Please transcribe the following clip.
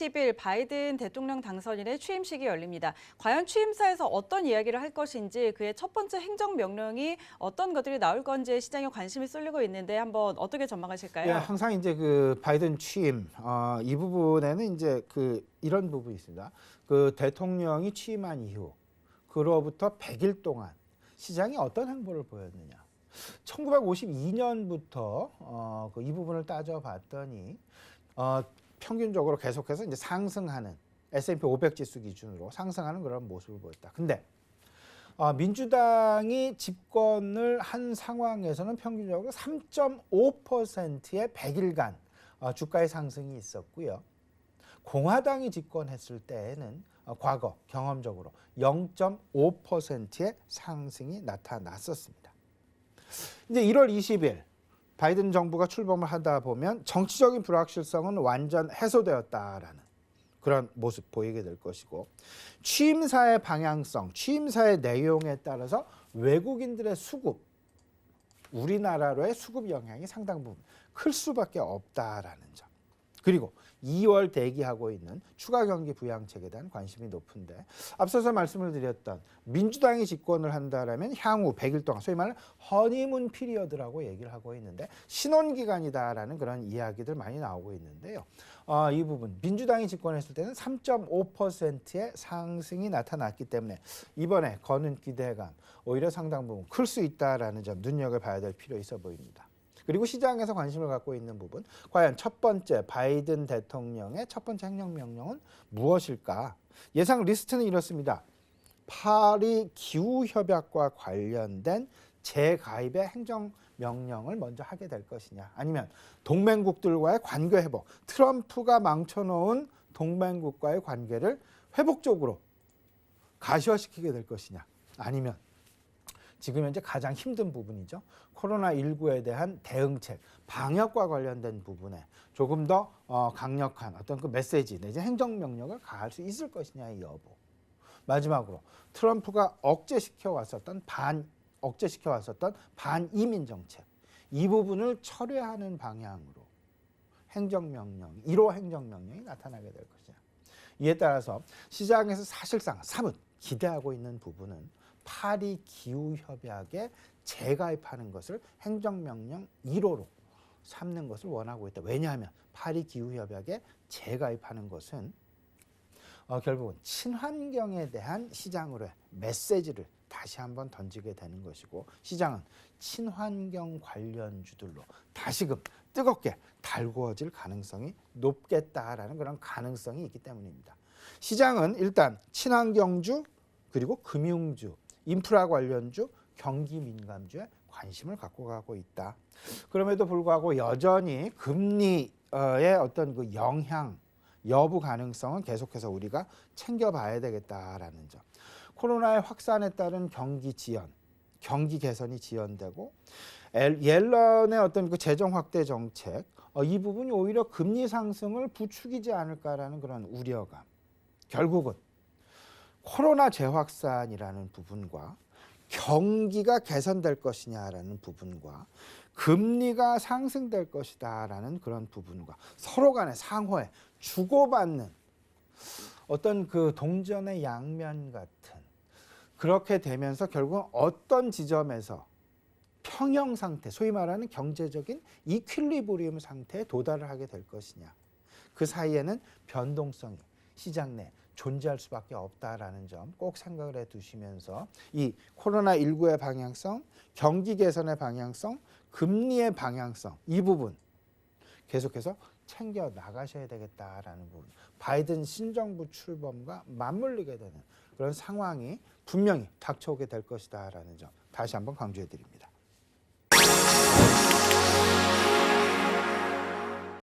10일 바이든 대통령 당선인의 취임식이 열립니다. 과연 취임사에서 어떤 이야기를 할 것인지 그의 첫 번째 행정명령이 어떤 것들이 나올 건지 시장에 관심이 쏠리고 있는데 한번 어떻게 예, 전망하실까요? 항상 이제 그 바이든 취임 이 부분에는 이제 그 이런 부분이 있습니다. 그 대통령이 취임한 이후 그로부터 100일 동안 시장이 어떤 행보를 보였느냐. 1952년부터 그 이 부분을 따져봤더니 평균적으로 계속해서 이제 상승하는 S&P 500 지수 기준으로 상승하는 그런 모습을 보였다. 근데 민주당이 집권을 한 상황에서는 평균적으로 3.5%의 100일간 주가의 상승이 있었고요. 공화당이 집권했을 때에는 과거 경험적으로 0.5%의 상승이 나타났었습니다. 이제 1월 20일 바이든 정부가 출범을 하다 보면 정치적인 불확실성은 완전 해소되었다라는 그런 모습 보이게 될 것이고, 취임사의 방향성, 취임사의 내용에 따라서 외국인들의 수급, 우리나라로의 수급 영향이 상당 부분 클 수밖에 없다라는 점. 그리고 2월 대기하고 있는 추가 경기 부양책에 대한 관심이 높은데, 앞서서 말씀을 드렸던 민주당이 집권을 한다라면 향후 100일 동안 소위 말하는 허니문 피리어드라고 얘기를 하고 있는데 신혼기간이다라는 그런 이야기들 많이 나오고 있는데요. 이 부분 민주당이 집권했을 때는 3.5%의 상승이 나타났기 때문에 이번에 거는 기대감 오히려 상당 부분 클 수 있다라는 점 눈여겨봐야 될 필요 있어 보입니다. 그리고 시장에서 관심을 갖고 있는 부분, 과연 첫 번째 바이든 대통령의 첫 번째 행정명령은 무엇일까? 예상 리스트는 이렇습니다. 파리 기후협약과 관련된 재가입의 행정명령을 먼저 하게 될 것이냐, 아니면 동맹국들과의 관계 회복, 트럼프가 망쳐놓은 동맹국과의 관계를 회복적으로 가시화시키게 될 것이냐, 아니면 지금 현재 가장 힘든 부분이죠. 코로나19에 대한 대응책, 방역과 관련된 부분에 조금 더 강력한 어떤 그 메시지 내지 행정명령을 가할 수 있을 것이냐의 여부. 마지막으로 트럼프가 억제시켜 왔었던 반이민 정책, 이 부분을 철회하는 방향으로 행정명령, 1호 행정명령이 나타나게 될 것이냐. 이에 따라서 시장에서 사실상 사뭇 기대하고 있는 부분은 파리 기후협약에 재가입하는 것을 행정명령 1호로 삼는 것을 원하고 있다. 왜냐하면 파리 기후협약에 재가입하는 것은 결국은 친환경에 대한 시장으로의 메시지를 다시 한번 던지게 되는 것이고, 시장은 친환경 관련주들로 다시금 뜨겁게 달구어질 가능성이 높겠다라는 그런 가능성이 있기 때문입니다. 시장은 일단 친환경주 그리고 금융주, 인프라 관련주, 경기 민감주에 관심을 갖고 가고 있다. 그럼에도 불구하고 여전히 금리의 어떤 그 영향 여부 가능성은 계속해서 우리가 챙겨봐야 되겠다라는 점. 코로나의 확산에 따른 경기 지연, 경기 개선이 지연되고 옐런의 어떤 그 재정 확대 정책, 이 부분이 오히려 금리 상승을 부추기지 않을까라는 그런 우려감. 결국은 코로나 재확산이라는 부분과 경기가 개선될 것이냐라는 부분과 금리가 상승될 것이다라는 그런 부분과 서로 간의 상호에 주고받는 어떤 그 동전의 양면 같은, 그렇게 되면서 결국은 어떤 지점에서 평형 상태, 소위 말하는 경제적인 이퀄리브리움 상태에 도달을 하게 될 것이냐. 그 사이에는 변동성이 시장 내 존재할 수밖에 없다라는 점 꼭 생각을 해 두시면서 이 코로나19의 방향성, 경기 개선의 방향성, 금리의 방향성, 이 부분 계속해서 챙겨 나가셔야 되겠다라는 부분. 바이든 신정부 출범과 맞물리게 되는 그런 상황이 분명히 닥쳐오게 될 것이다라는 점 다시 한번 강조해 드립니다.